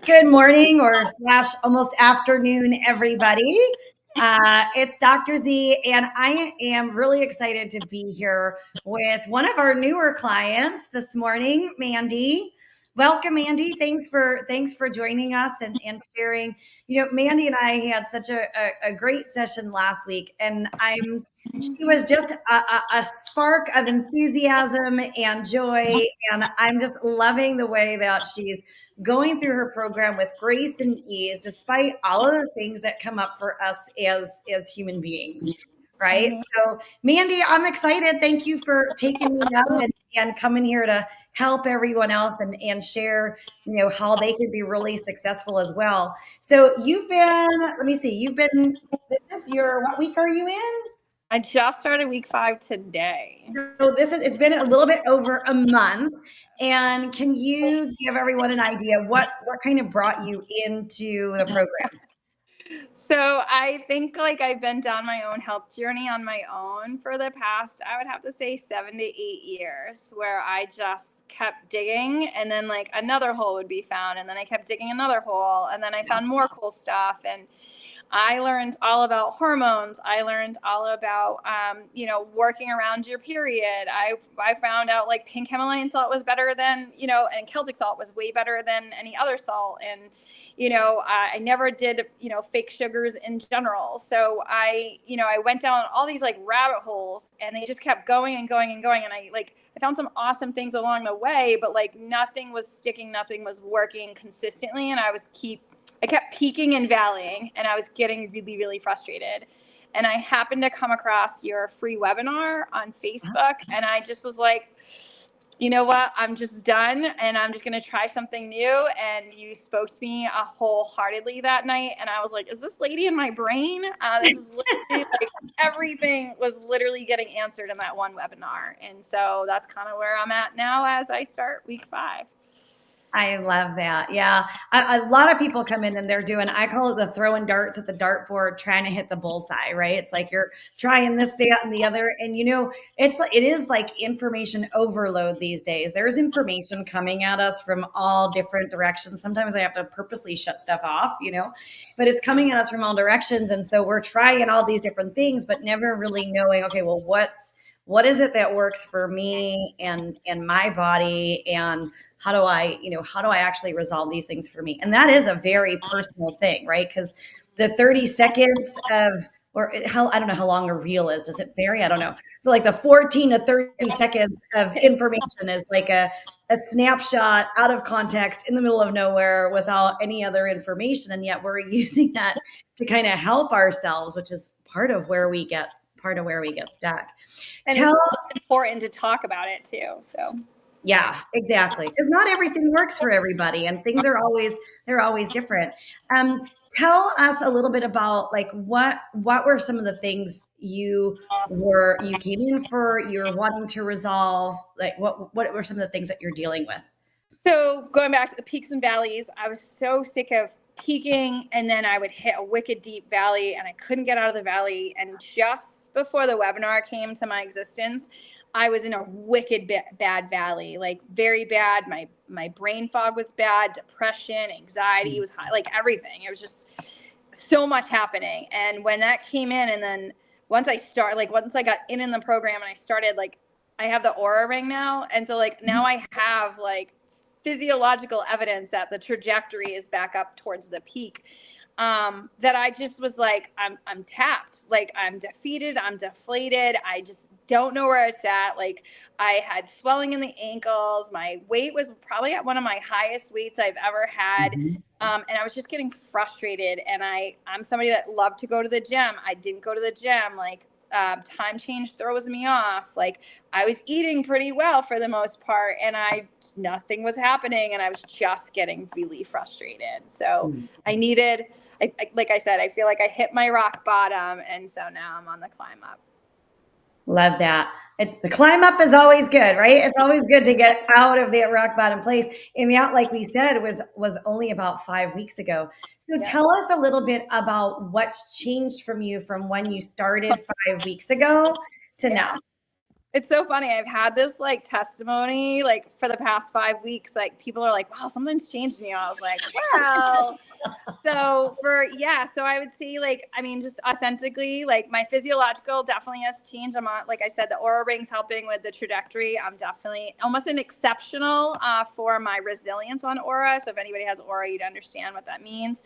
Good morning or slash almost afternoon, everybody. It's Dr. Z, and I am really excited to be here with one of our newer clients this morning, Mandy. Welcome, Mandy. Thanks for joining us and sharing. Mandy and I had such a great session last week, and she was just a spark of enthusiasm and joy, and I'm just loving the way that she's going through her program with grace and ease, despite all of the things that come up for us as human beings. Right. So, Mandy, I'm excited. Thank you for taking me on and coming here to help everyone else and share, how they can be really successful as well. So let me see, this is what week are you in? I just started week 5 today. So it's been a little bit over a month. And can you give everyone an idea what kind of brought you into the program? So I think I've been down my own health journey on my own for the past, I would have to say 7 to 8 years, where I just kept digging, and then another hole would be found, and then I kept digging another hole, and then I found more cool stuff. And I learned all about hormones. I learned all about, working around your period. I found out pink Himalayan salt was better than, and Celtic salt was way better than any other salt. And, I never did, fake sugars in general. So I went down all these rabbit holes, and they just kept going and going and going. And I found some awesome things along the way, but nothing was sticking, nothing was working consistently. And I kept peaking and valleying, and I was getting really, really frustrated. And I happened to come across your free webinar on Facebook, and I just was like, you know what? I'm just done, and I'm just going to try something new. And you spoke to me wholeheartedly that night, and I was like, is this lady in my brain? This is literally everything was literally getting answered in that one webinar. And so that's kind of where I'm at now as I start week 5. I love that. Yeah. A lot of people come in and I call it the throwing darts at the dartboard, trying to hit the bullseye, right? It's like you're trying this, that, and the other. And it is like information overload these days. There's information coming at us from all different directions. Sometimes I have to purposely shut stuff off, but it's coming at us from all directions. And so we're trying all these different things, but never really knowing, okay, well, what is it that works for me and my body, and how do I actually resolve these things for me? And that is a very personal thing, right? Because the 30 seconds I don't know how long a reel is. Does it vary? I don't know. So the 14 to 30 seconds of information is like a snapshot out of context in the middle of nowhere without any other information. And yet we're using that to kind of help ourselves, which is part of where we get stuck. And it's important to talk about it too. So yeah, exactly. Because not everything works for everybody, and things they're always different. Tell us a little bit about what were some of the things you came in for, you're wanting to resolve. What were some of the things that you're dealing with? So going back to the peaks and valleys, I was so sick of peaking, and then I would hit a wicked deep valley, and I couldn't get out of the valley. And just before the webinar came to my existence, I was in a wicked bad valley, very bad. My brain fog was bad, depression, anxiety was high, everything. It was just so much happening. And when that came in, and then once I got in the program and I started, I have the Aura ring now. And so now I have physiological evidence that the trajectory is back up towards the peak. That I just was I'm tapped, I'm defeated, I'm deflated. I just don't know where it's at. I had swelling in the ankles. My weight was probably at one of my highest weights I've ever had. And I was just getting frustrated. And I'm somebody that loved to go to the gym. I didn't go to the gym. Time change throws me off. I was eating pretty well for the most part, and nothing was happening, and I was just getting really frustrated. So I needed, like I said, I feel like I hit my rock bottom, and so now I'm on the climb up. Love that. The climb up is always good, right? It's always good to get out of that rock bottom place. And like we said, was only about 5 weeks ago. So tell us a little bit about what's changed from you from when you started 5 weeks ago to now. It's so funny. I've had this like testimony like for the past 5 weeks. Like people are like, wow, something's changed in you. I was like, well, so I would say like, I mean, just authentically, like my physiological definitely has changed. I'm on, like I said, the Aura Ring's helping with the trajectory. I'm definitely almost an exceptional for my resilience on Aura. So if anybody has Aura, you'd understand what that means.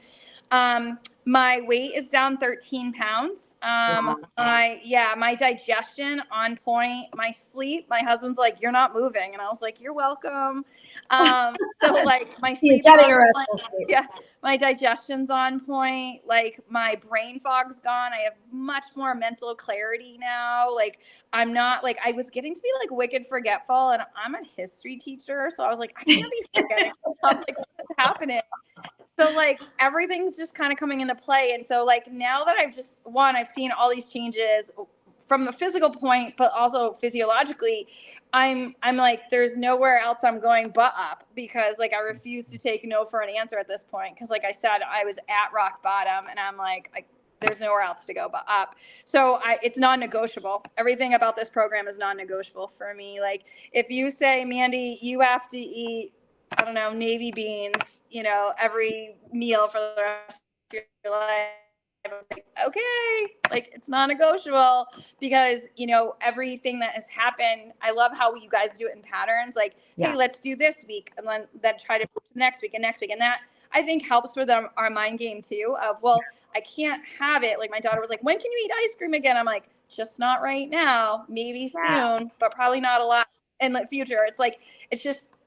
My weight is down 13 pounds. My digestion on point, my sleep, my husband's like, you're not moving. And I was like, you're welcome. So like my sleep, yeah, my digestion's on point. Like my brain fog's gone. I have much more mental clarity now. Like I'm not like, I was getting to be like wicked forgetful, and I'm a history teacher. So I was like, I can't be forgetting stuff. Like what's happening? So like everything's just kind of coming into play. And so like now that I've seen all these changes from a physical point, but also physiologically, I'm like, there's nowhere else I'm going but up, because like I refuse to take no for an answer at this point. Cause like I said, I was at rock bottom, and I'm like, there's nowhere else to go but up. So it's non-negotiable. Everything about this program is non-negotiable for me. Like if you say, Mandy, you have to eat, I don't know, navy beans, every meal for the rest of your life, I'm like, okay, like it's non-negotiable, because, everything that has happened, I love how you guys do it in patterns. Like, hey, let's do this week, and then try to move to the next week and next week. And that I think helps with our mind game too of, well, I can't have it. Like my daughter was like, when can you eat ice cream again? I'm like, just not right now, maybe soon, but probably not a lot in the future. It's like,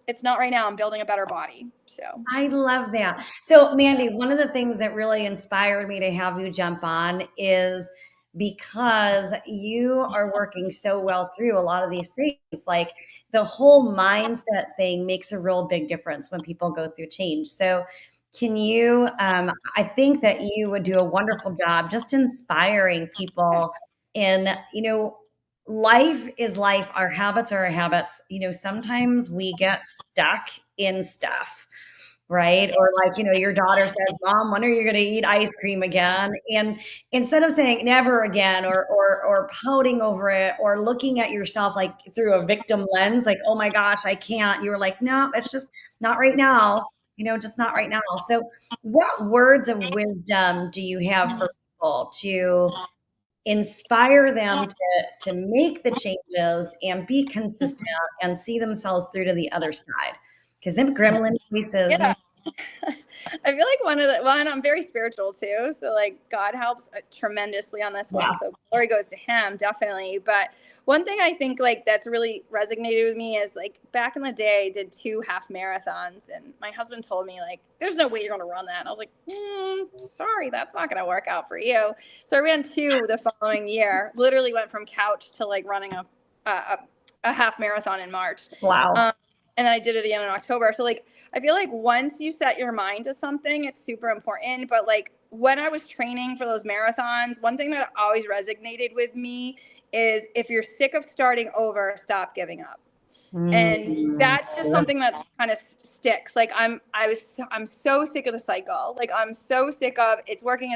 it's not right now. I'm building a better body. So I love that. So Mandy, one of the things that really inspired me to have you jump on is because you are working so well through a lot of these things. Like the whole mindset thing makes a real big difference when people go through change. So can you, I think that you would do a wonderful job just inspiring people in, life is life. Our habits are our habits. Sometimes we get stuck in stuff, right? Or like, your daughter says, Mom, when are you going to eat ice cream again? And instead of saying never again, or pouting over it, or looking at yourself like through a victim lens, like, oh my gosh, I can't. You were like, no, it's just not right now, just not right now. So what words of wisdom do you have for people to inspire them to make the changes and be consistent and see themselves through to the other side? Because them gremlin voices. Yeah. I feel like I'm very spiritual too. So like God helps tremendously on this one. So glory goes to him, definitely. But one thing I think like that's really resonated with me is like back in the day, I did 2 half marathons, and my husband told me like, there's no way you're going to run that. And I was like, sorry, that's not going to work out for you. So I ran 2 the following year, literally went from couch to like running a half marathon in March. Wow. And then I did it again in October. So like, I feel like once you set your mind to something, it's super important. But like when I was training for those marathons, one thing that always resonated with me is if you're sick of starting over, stop giving up. And that's just something that kind of sticks. Like I'm so sick of the cycle. Like I'm so sick of it's working.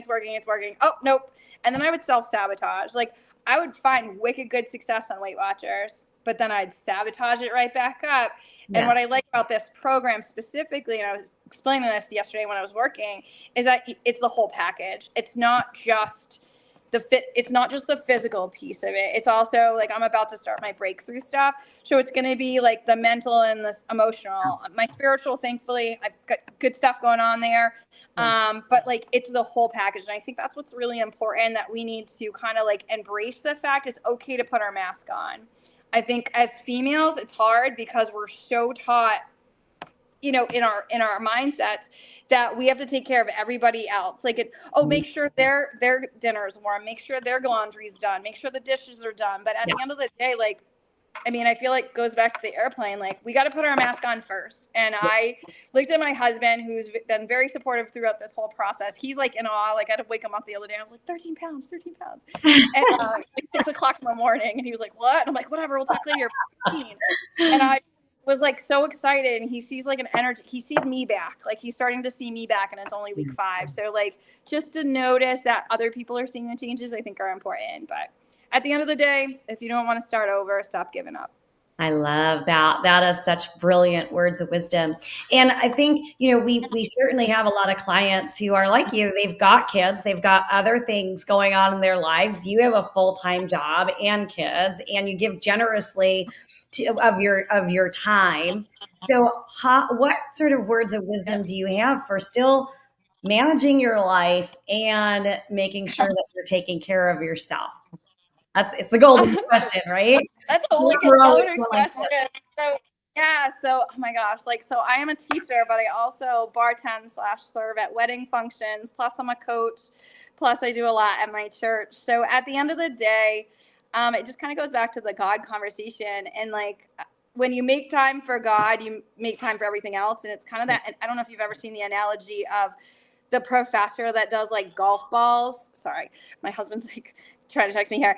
Oh, nope. And then I would self-sabotage. Like I would find wicked good success on Weight Watchers, but then I'd sabotage it right back up. Yes. And what I like about this program specifically, and I was explaining this yesterday when I was working, is that it's the whole package. It's not just it's not just the physical piece of it. It's also like I'm about to start my breakthrough stuff. So it's going to be like the mental and the emotional. My spiritual, thankfully, I've got good stuff going on there. But like it's the whole package. And I think that's what's really important, that we need to kind of like embrace the fact it's okay to put our mask on. I think as females, it's hard because we're so taught, in our mindsets that we have to take care of everybody else. Like make sure their dinner is warm, make sure their laundry's done, make sure the dishes are done. But at the end of the day, like, I mean, I feel like it goes back to the airplane. Like we got to put our mask on first. And I looked at my husband, who's been very supportive throughout this whole process. He's like in awe. Like I had to wake him up the other day. I was like, 13 pounds. And like 6 o'clock in the morning. And he was like, what? And I'm like, whatever, we'll talk later. And I was like so excited, and he sees like an energy. He sees me back. Like he's starting to see me back, and it's only week 5. So like just to notice that other people are seeing the changes, I think are important. But at the end of the day, if you don't want to start over, stop giving up. I love that. That is such brilliant words of wisdom. And I think, we certainly have a lot of clients who are like you. They've got kids, they've got other things going on in their lives. You have a full-time job and kids, and you give generously of your time. So what sort of words of wisdom do you have for still managing your life and making sure that you're taking care of yourself? It's the golden question, right? That's a loaded question. So yeah, so oh my gosh, so I am a teacher, but I also bartend/serve at wedding functions. Plus, I'm a coach. Plus, I do a lot at my church. So at the end of the day, it just kind of goes back to the God conversation. And when you make time for God, you make time for everything else. And it's kind of that. And I don't know if you've ever seen the analogy of the professor that does golf balls. Sorry, my husband's trying to text me here.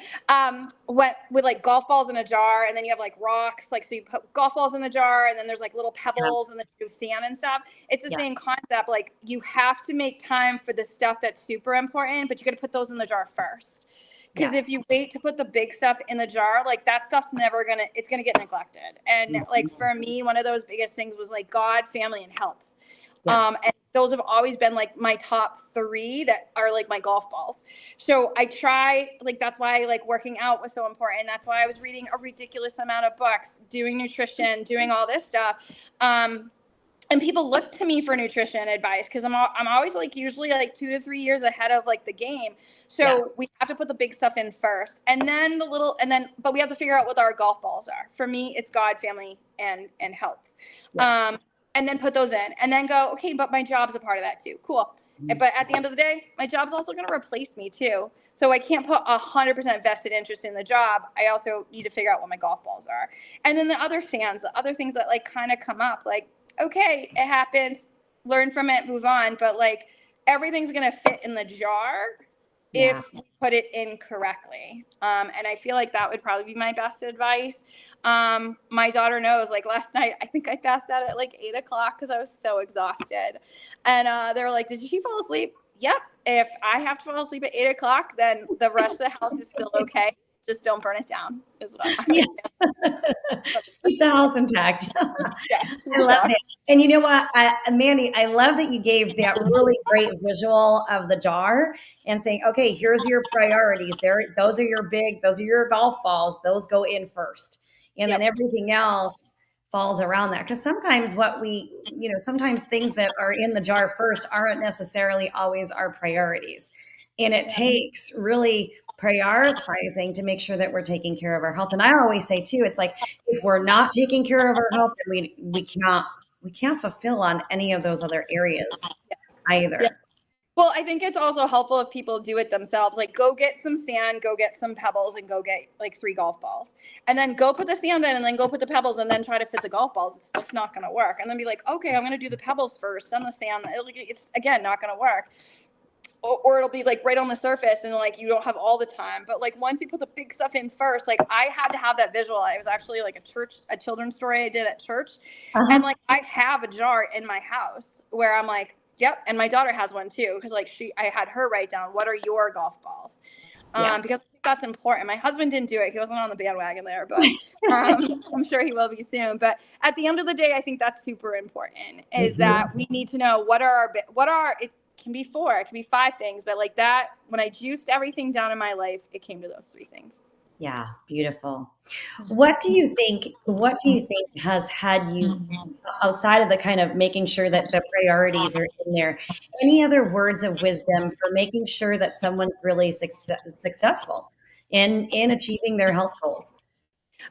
With golf balls in a jar, and then you have rocks, so you put golf balls in the jar, and then there's little pebbles and then you do sand and stuff. It's the same concept. You have to make time for the stuff that's super important, but you got to put those in the jar first. Because if you wait to put the big stuff in the jar, that stuff's never it's gonna get neglected. And for me, one of those biggest things was God, family, and health. And those have always been my top 3 that are my golf balls. So I try, that's why working out was so important. That's why I was reading a ridiculous amount of books, doing nutrition, doing all this stuff. And people look to me for nutrition advice because I'm always usually 2 to 3 years ahead of the game. So we have to put the big stuff in first, and then but we have to figure out what our golf balls are. For me, it's God, family, and health. Yes. And then put those in and then go, okay, but my job's a part of that too. Cool. But at the end of the day, my job's also going to replace me too. So I can't put 100% vested interest in the job. I also need to figure out what my golf balls are. And then the other things that kind of come up, okay, it happens, learn from it, move on. But everything's going to fit in the jar if you put it in correctly. And I feel that would probably be my best advice. My daughter knows, last night, I think I passed out at 8:00 because I was so exhausted. And they were like, did she fall asleep? Yep. If I have to fall asleep at 8:00, then the rest of the house is still okay. Just don't burn it down. Is what yes. Just keep the house intact. I love it. And you know what, Mandy, I love that you gave that really great visual of the jar and saying, okay, here's your priorities. Those are your golf balls. Those go in first. And then everything else falls around that. Because sometimes sometimes things that are in the jar first aren't necessarily always our priorities. And it takes really prioritizing to make sure that we're taking care of our health. And I always say too, it's if we're not taking care of our health, then we can't fulfill on any of those other areas either. Yeah. Well, I think it's also helpful if people do it themselves. Go get some sand, go get some pebbles, and go get 3 golf balls. And then go put the sand in, and then go put the pebbles, and then try to fit the golf balls. It's just not going to work. And then be okay, I'm going to do the pebbles first, then the sand. It's, again, not going to work. Or it'll be right on the surface and you don't have all the time. But once you put the big stuff in first, I had to have that visual. It was actually a children's story I did at church. And I have a jar in my house where I'm yep. And my daughter has one too. Cause I had her write down, what are your golf balls? Because I think that's important. My husband didn't do it. He wasn't on the bandwagon there, but I'm sure he will be soon. But at the end of the day, I think that's super important is that we need to know it can be 4, it can be 5 things, but that, when I juiced everything down in my life, it came to those 3 things. Yeah. Beautiful. What do you think has had you, outside of the kind of making sure that the priorities are in there, any other words of wisdom for making sure that someone's really successful in achieving their health goals?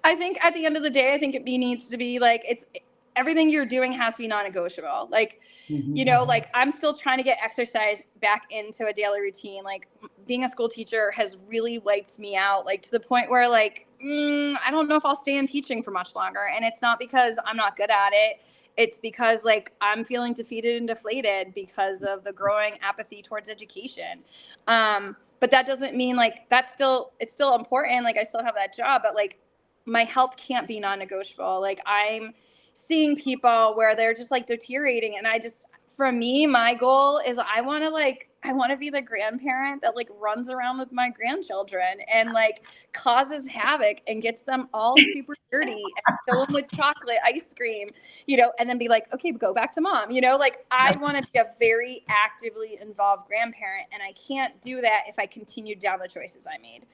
I think at the end of the day, I think it needs to be everything you're doing has to be non-negotiable. I'm still trying to get exercise back into a daily routine. Being a school teacher has really wiped me out, to the point where I don't know if I'll stay in teaching for much longer. And it's not because I'm not good at it. It's because I'm feeling defeated and deflated because of the growing apathy towards education. But that doesn't mean it's still important. I still have that job, but my health can't be non-negotiable. I'm seeing people where they're just deteriorating. And for me, my goal is I want to I want to be the grandparent that like runs around with my grandchildren and like causes havoc and gets them all super dirty and fill them with chocolate ice cream, and then be like, okay, go back to mom, like I want to be a very actively involved grandparent, and I can't do that if I continued down the choices I made.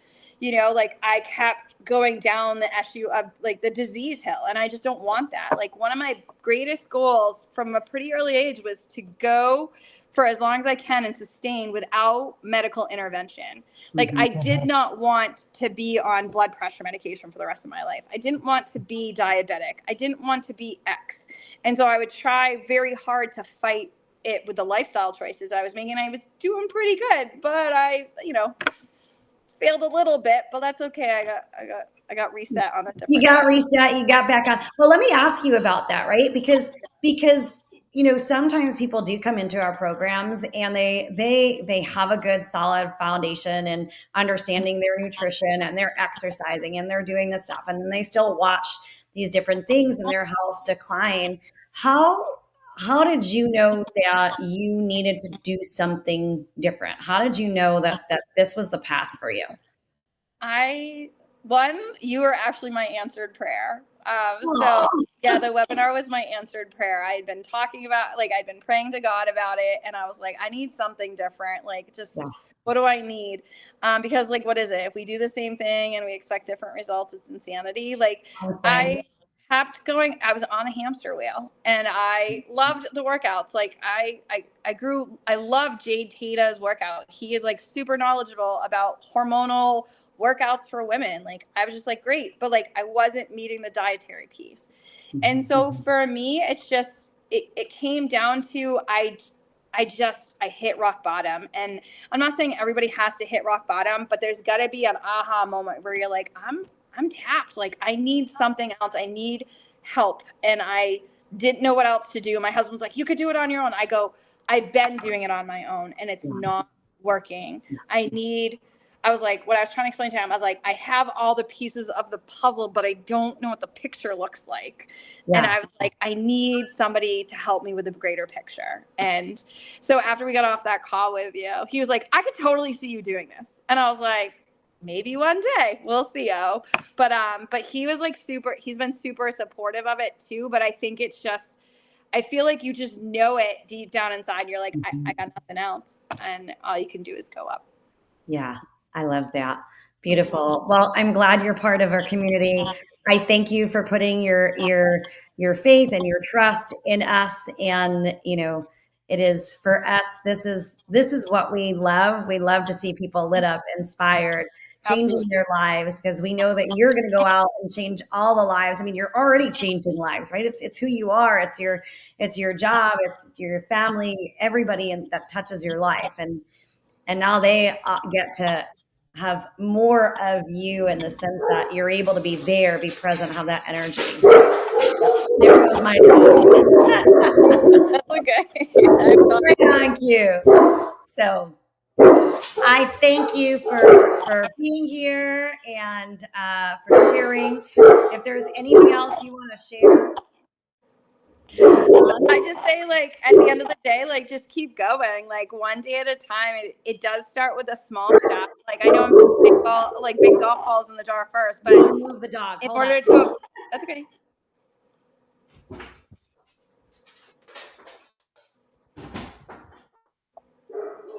Like I kept going down the issue of like the disease hill, and I just don't want that. Like one of my greatest goals from a pretty early age was to go for as long as I can and sustain without medical intervention. Like I did not want to be on blood pressure medication for the rest of my life. I didn't want to be diabetic. I didn't want to be X. And so I would try very hard to fight it with the lifestyle choices I was making. I was doing pretty good, but I, failed a little bit, but that's okay. I got reset on a different. You got reset. You got back on. Well, let me ask you about that, right? Because sometimes people do come into our programs and they have a good solid foundation and understanding their nutrition, and they're exercising and they're doing this stuff, and then they still watch these different things and their health decline. How did you know that you needed to do something different? How did you know that this was the path for you? You were actually my answered prayer. So yeah, the webinar was my answered prayer. I had been talking about, like, I'd been praying to God about it, and I was like, I need something different. Like, just what do I need? Because like, what is it? If we do the same thing and we expect different results, it's insanity. Like I kept going. I was on a hamster wheel, and I loved the workouts. Like I love Jade Tata's workout. He is like super knowledgeable about hormonal workouts for women. Like I was just like, great, but like I wasn't meeting the dietary piece. And so for me, it's just it came down to I hit rock bottom. And I'm not saying everybody has to hit rock bottom, but there's got to be an aha moment where you're like, I'm tapped. Like I need something else. I need help. And I didn't know what else to do. My husband's like, you could do it on your own. I go, I've been doing it on my own and it's not working. I was like, what I was trying to explain to him, I was like, I have all the pieces of the puzzle, but I don't know what the picture looks like. Yeah. And I was like, I need somebody to help me with the greater picture. And so after we got off that call with you, he was like, I could totally see you doing this. And I was like, maybe one day we'll see. But he was like he's been super supportive of it too. But I think it's just, I feel like you just know it deep down inside. You're like, I got nothing else. And all you can do is go up. Yeah. I love that. Beautiful. Well, I'm glad you're part of our community. I thank you for putting your faith and your trust in us. And, it is for us. This is what we love. We love to see people lit up, inspired, changing their lives, because we know that you're going to go out and change all the lives. I mean, you're already changing lives, right? It's who you are. It's your job. It's your family, everybody that touches your life. And now they get to have more of you, in the sense that you're able to be there, be present, have that energy. So, there goes my That's okay. Right on cue. So I thank you for being here and for sharing. If there's anything else you want to share. I just say, like, at the end of the day, like, just keep going, like one day at a time. It does start with a small step. Like I know I'm saying big golf balls in the jar first, but move the dog. That's okay.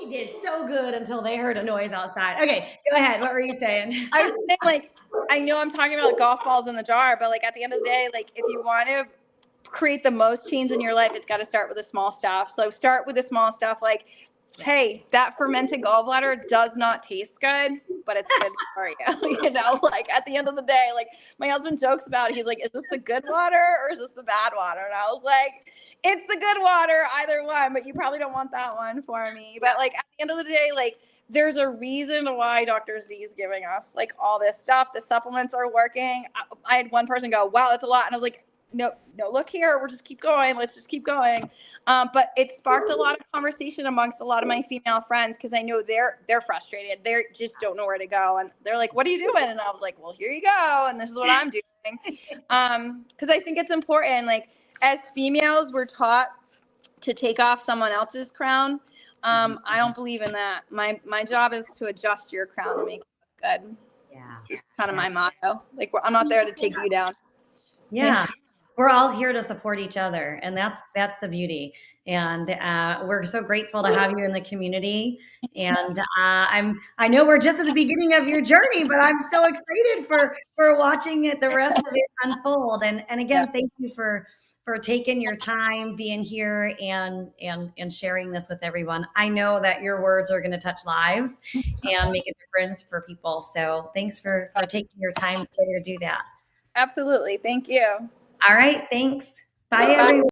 He did so good until they heard a noise outside. Okay, go ahead. What were you saying? I was saying, like, I know I'm talking about golf balls in the jar, but like at the end of the day, like if you want to create the most change in your life, it's got to start with the small stuff. So start with the small stuff. Like, hey, that fermented gallbladder does not taste good, but it's good for you. Like at the end of the day, like my husband jokes about it. He's like, is this the good water or is this the bad water? And I was like, it's the good water, either one, but you probably don't want that one for me. But like at the end of the day, like there's a reason why Dr. Z is giving us like all this stuff. The supplements are working. I had one person go, wow, that's a lot. And I was like, no, look here. We'll just keep going. Let's just keep going. But it sparked a lot of conversation amongst a lot of my female friends, because I know they're frustrated. They just don't know where to go. And they're like, what are you doing? And I was like, well, here you go. And this is what I'm doing. Because I think it's important. Like as females, we're taught to take off someone else's crown. I don't believe in that. My job is to adjust your crown to make it look good. Yeah. It's just kind of my motto. Like, I'm not there to take you down. Yeah. We're all here to support each other, and that's the beauty. And we're so grateful to have you in the community. And I know we're just at the beginning of your journey, but I'm so excited for watching it, the rest of it unfold. And again, thank you for taking your time, being here, and sharing this with everyone. I know that your words are going to touch lives and make a difference for people. So thanks for taking your time today to do that. Absolutely. Thank you. All right. Thanks. Bye, everyone.